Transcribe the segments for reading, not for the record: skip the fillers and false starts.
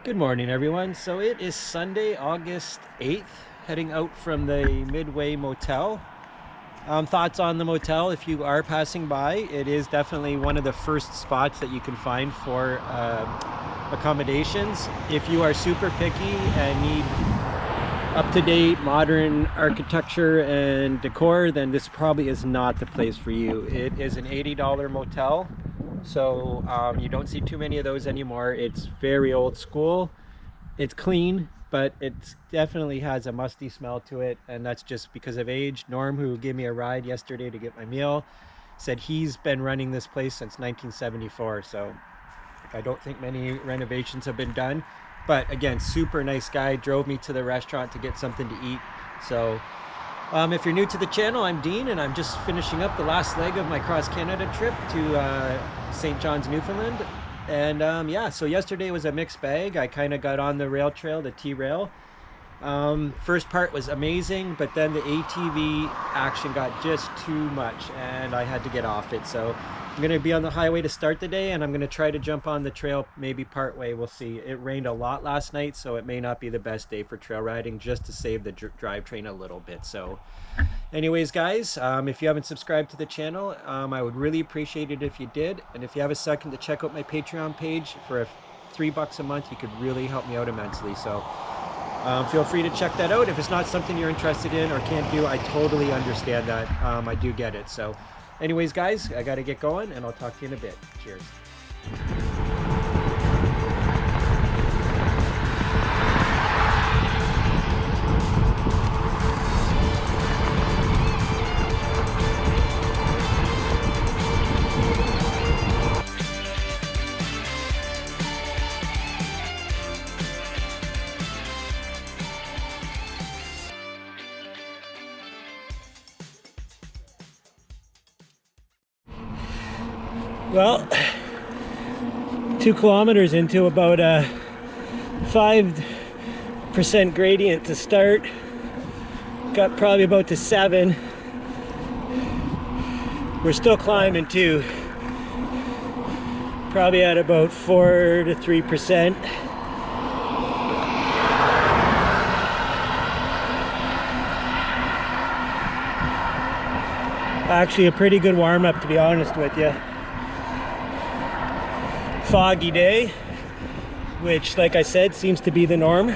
Good morning, everyone. So it is Sunday, August 8th, heading out from the Midway Motel. Thoughts on the motel if you are passing by. It is definitely one of the first spots that you can find for accommodations. If you are super picky and need up-to-date modern architecture and decor, then this probably is not the place for you. It is an $80 motel. So you don't see too many of those anymore. It's very old school. It's clean, but it definitely has a musty smell to it, and that's just because of age. Norm, who gave me a ride yesterday to get my meal, said he's been running this place since 1974. So I don't think many renovations have been done. But again, super nice guy, drove me to the restaurant to get something to eat. So if you're new to the channel, I'm Dean, and I'm just finishing up the last leg of my cross Canada trip to St. John's, Newfoundland. And yeah, so yesterday was a mixed bag. I kind of got on the rail trail, the T-rail. First part was amazing, but then the ATV action got just too much and I had to get off it. So I'm going to be on the highway to start the day, and I'm going to try to jump on the trail maybe part way. We'll see. It rained a lot last night, so it may not be the best day for trail riding, just to save the drivetrain a little bit. So anyways, guys, if you haven't subscribed to the channel, I would really appreciate it if you did. And if you have a second to check out my Patreon page for $3 a month, you could really help me out immensely. So feel free to check that out. If it's not something you're interested in or can't do, I totally understand that. I do get it. So anyways, guys, I got to get going, and I'll talk to you in a bit. Cheers. Well, 2 kilometers into about a 5% gradient to start. Got probably about to 7. We're still climbing too. Probably at about 4 to 3%. Actually a pretty good warm-up, to be honest with you. Foggy day, which, like I said, seems to be the norm.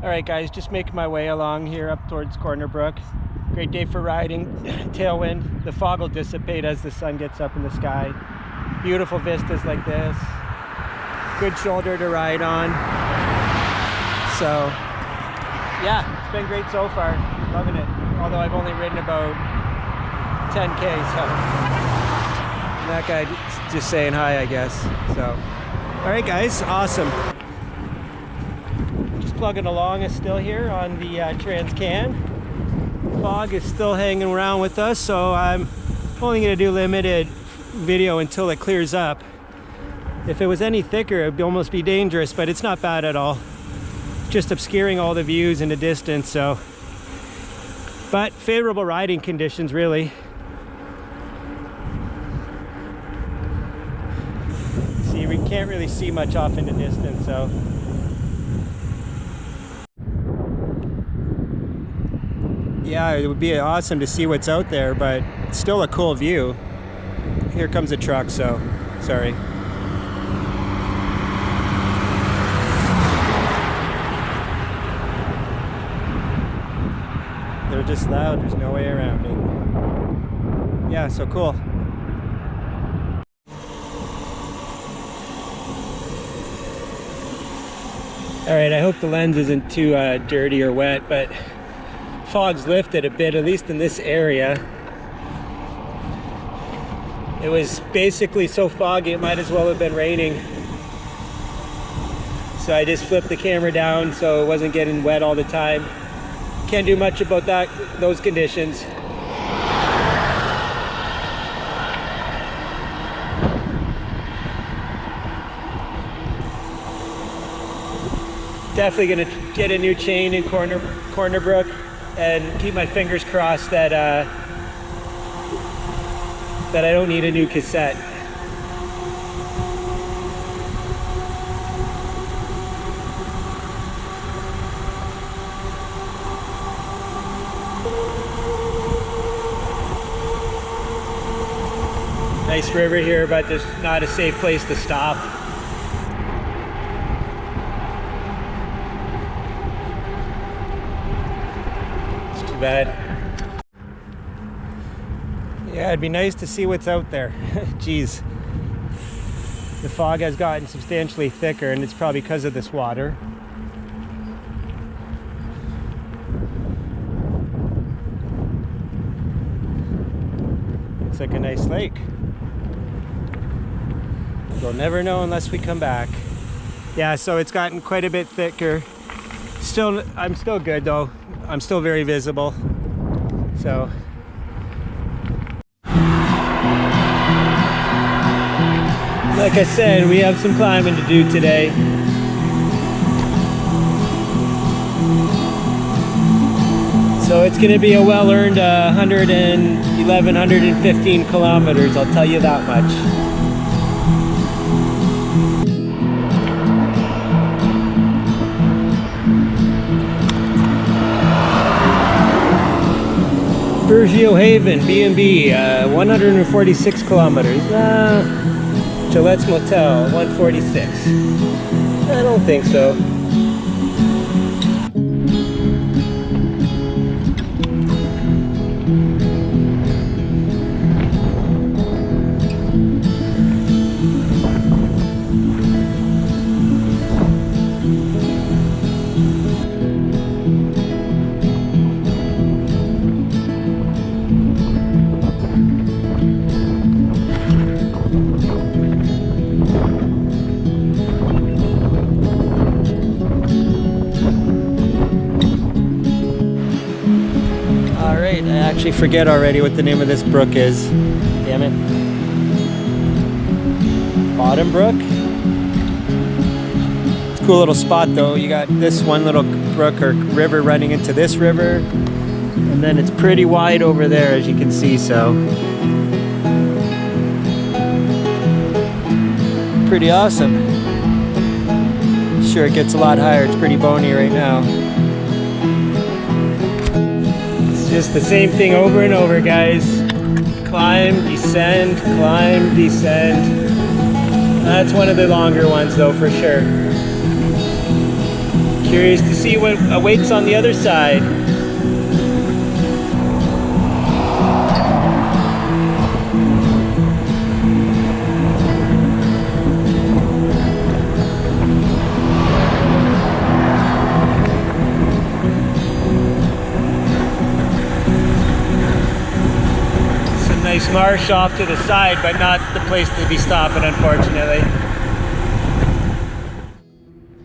All right, guys, just making my way along here up towards Corner Brook. Great day for riding. Tailwind. The fog will dissipate as the sun gets up in the sky. Beautiful vistas like this. Good shoulder to ride on. So yeah, it's been great so far. Loving it. Although I've only ridden about 10K, so that guy just saying hi, I guess. So all right, guys, awesome. Just plugging along is still here on the Trans-Can. Fog is still hanging around with us, so I'm only going to do limited video until it clears up. If it was any thicker, it would almost be dangerous, but it's not bad at all. Just obscuring all the views in the distance. So, but favorable riding conditions, really. We can't really see much off in the distance, so yeah, it would be awesome to see what's out there, but it's still a cool view. Here comes a truck, so sorry. They're just loud, there's no way around it. Yeah, so cool. All right, I hope the lens isn't too dirty or wet, but fog's lifted a bit, at least in this area. It was basically so foggy it might as well have been raining. So I just flipped the camera down so it wasn't getting wet all the time. Can't do much about that, those conditions. Definitely gonna get a new chain in Corner Brook and keep my fingers crossed that that I don't need a new cassette. nice river here, but there's not a safe place to stop. It's too bad. Yeah, it'd be nice to see what's out there. Geez. The fog has gotten substantially thicker, and it's probably because of this water. Looks like a nice lake. We'll never know unless we come back. Yeah, so it's gotten quite a bit thicker. Still, I'm still good though. I'm still very visible. So. Like I said, we have some climbing to do today. So it's going to be a well-earned 111, 115 kilometers, I'll tell you that much. Burgeo Haven, B&B, 146 kilometers. Gillette's Motel, 146. I don't think so. I actually forget already what the name of this brook is. Damn it. Bottom Brook? It's a cool little spot though. You got this one little brook or river running into this river. And then it's pretty wide over there as you can see, so. Pretty awesome. Sure, it gets a lot higher. It's pretty bony right now. Just the same thing over and over, guys. Climb, descend, climb, descend. That's one of the longer ones though, for sure. Curious to see what awaits on the other side. Nice marsh off to the side, but not the place to be stopping, unfortunately.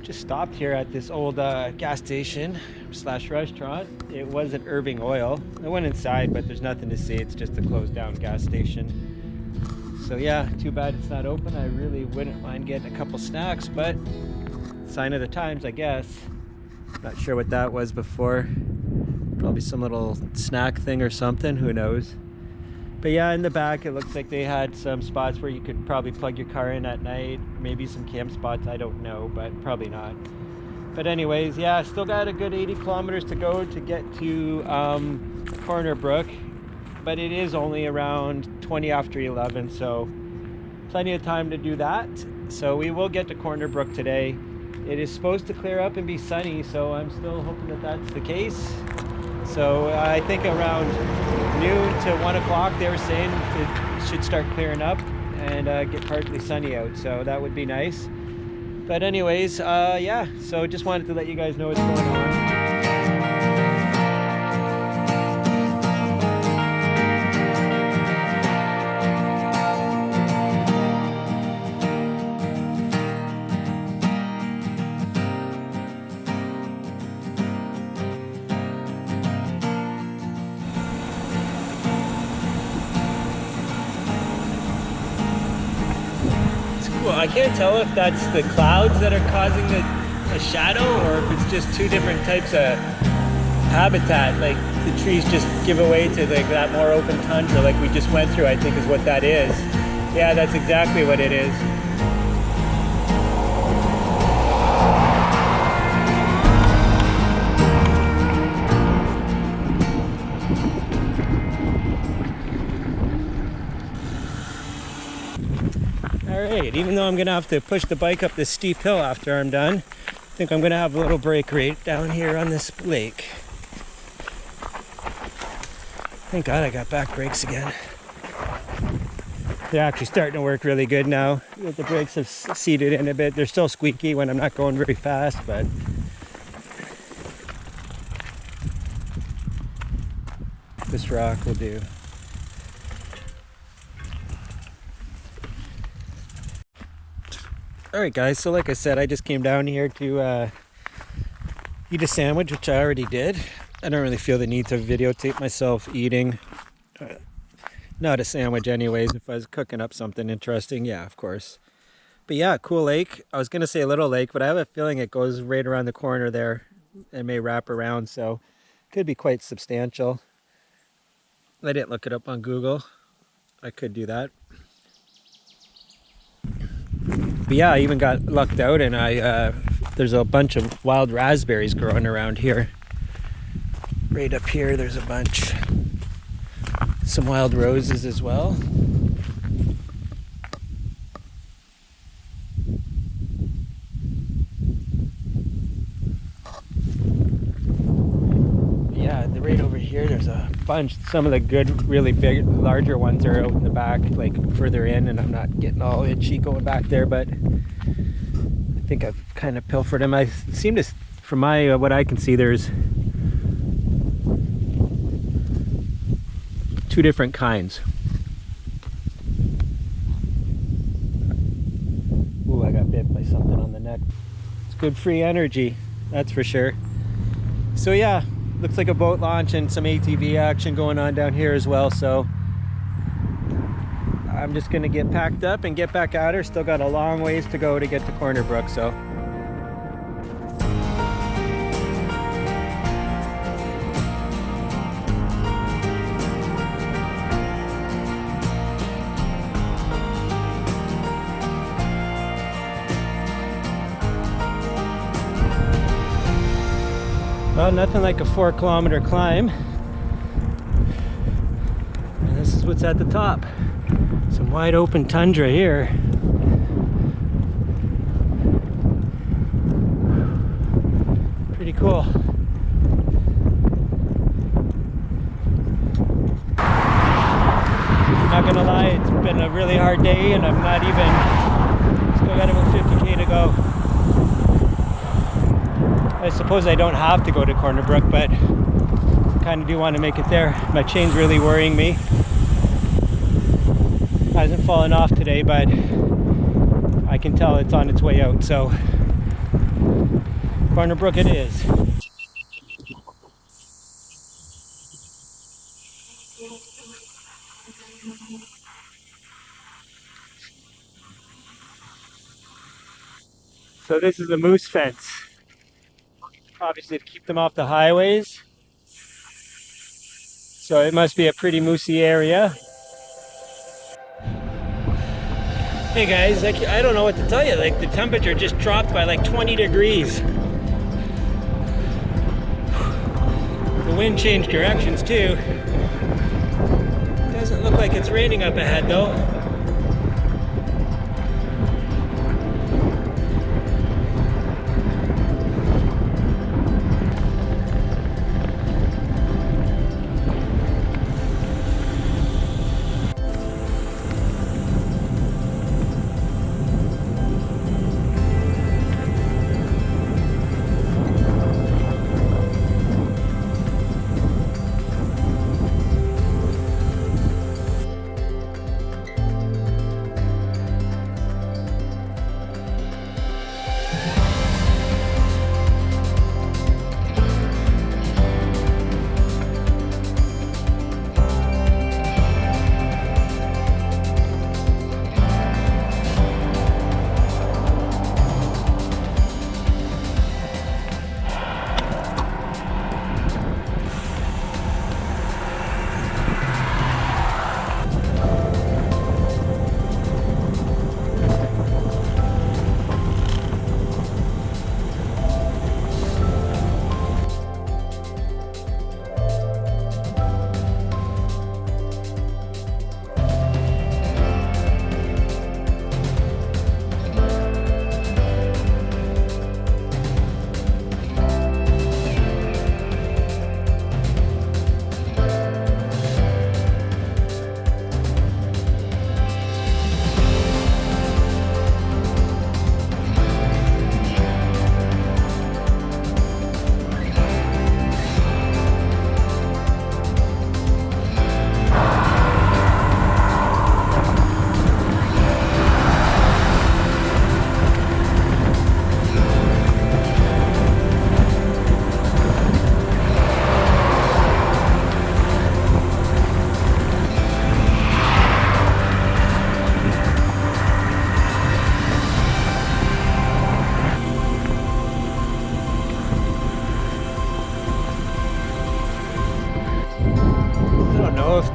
Just stopped here at this old gas station slash restaurant. It was an Irving Oil. I went inside, but there's nothing to see. It's just a closed down gas station. So yeah, too bad it's not open. I really wouldn't mind getting a couple snacks, but sign of the times, I guess. Not sure what that was before. Probably some little snack thing or something, who knows. But yeah, in the back it looks like they had some spots where you could probably plug your car in at night. Maybe some camp spots, I don't know, but probably not. But anyways, yeah, still got a good 80 kilometers to go to get to Corner Brook. But it is only around 20 after 11, so plenty of time to do that. So we will get to Corner Brook today. It is supposed to clear up and be sunny, so I'm still hoping that that's the case. So I think around noon to 1 o'clock they were saying it should start clearing up and get partly sunny out, so that would be nice. But anyways, yeah, so just wanted to let you guys know what's going on. I can't tell if that's the clouds that are causing the shadow or if it's just two different types of habitat. Like the trees just give away to like that more open tundra like we just went through, I think is what that is. Yeah, that's exactly what it is. All right, even though I'm gonna have to push the bike up this steep hill after I'm done, I think I'm gonna have a little break right down here on this lake. Thank God I got back brakes again. They're actually starting to work really good now. The brakes have seated in a bit. They're still squeaky when I'm not going very fast, but this rock will do. Alright guys, so like I said, I just came down here to eat a sandwich, which I already did. I don't really feel the need to videotape myself eating. Not a sandwich anyways. If I was cooking up something interesting, yeah, of course. But yeah, cool lake. I was gonna say a little lake, but I have a feeling it goes right around the corner there. It may wrap around, so could be quite substantial. I didn't look it up on Google. I could do that. But yeah, I even got lucked out and there's a bunch of wild raspberries growing around here. Right up here, there's a bunch. Some wild roses as well. Yeah, right over here, there's a bunch. Some of the good, really big, larger ones are out in the back, like further in, and I'm not getting all itchy going back there, but I think I've kind of pilfered them. I seem to, from my what I can see, there's 2 different kinds. Ooh, I got bit by something on the neck. It's good free energy, that's for sure. So yeah, looks like a boat launch and some ATV action going on down here as well. So I'm just gonna get packed up and get back at her. Still got a long ways to go to get to Corner Brook, so. Well, nothing like a 4-kilometer climb. And this is what's at the top. Some wide open tundra here. Pretty cool. Not gonna lie, it's been a really hard day and I'm not even, still got about 50K to go. I suppose I don't have to go to Corner Brook, but I kind of do want to make it there. My chain's really worrying me. Hasn't fallen off today, but I can tell it's on its way out, so Corner Brook it is. So this is a moose fence. Obviously to keep them off the highways. So it must be a pretty moosey area. Hey guys, I don't know what to tell you. Like the temperature just dropped by like 20 degrees. The wind changed directions too. Doesn't look like it's raining up ahead though.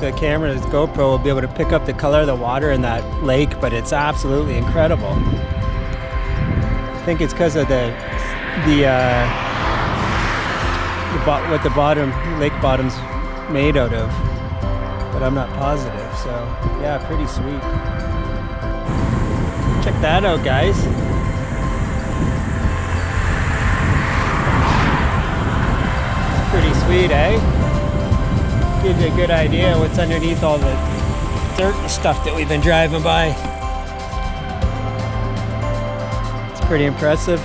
the camera, this GoPro, will be able to pick up the color of the water in that lake, but it's absolutely incredible. I think it's because of what the lake bottom's made out of, but I'm not positive. So yeah, pretty sweet. Check that out, guys. Pretty sweet, eh? Gives you a good idea what's underneath all the dirt and stuff that we've been driving by. It's pretty impressive.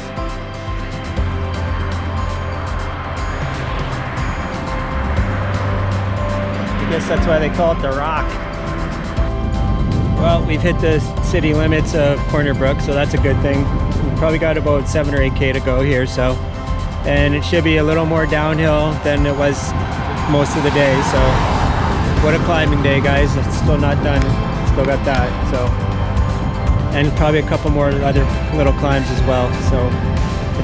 I guess that's why they call it the Rock. Well, we've hit the city limits of Corner Brook, so that's a good thing. We've probably got about 7 or 8K to go here, so, and it should be a little more downhill than it was most of the day. So what a climbing day, guys. It's still not done. Still got that. So, and probably a couple more other little climbs as well. So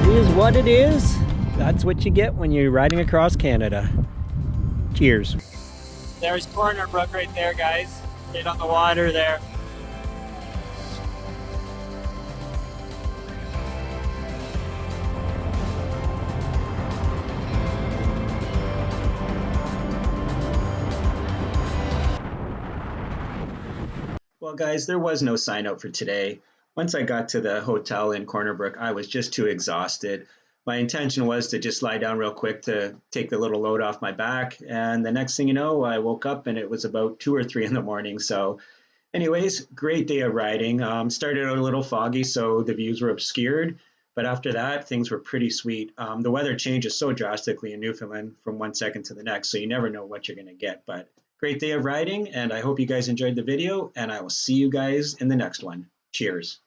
it is what it is. That's what you get when you're riding across Canada. Cheers. There's Corner Brook right there, guys. Right on the water there. Well, guys, there was no sign out for today. Once I got to the hotel in Corner Brook, I was just too exhausted. My intention was to just lie down real quick to take the little load off my back. And the next thing you know, I woke up and it was about 2 or 3 in the morning. So anyways, great day of riding. Started out a little foggy, so the views were obscured. But after that, things were pretty sweet. The weather changes so drastically in Newfoundland from one second to the next, so you never know what you're going to get. But great day of riding, and I hope you guys enjoyed the video, and I will see you guys in the next one. Cheers.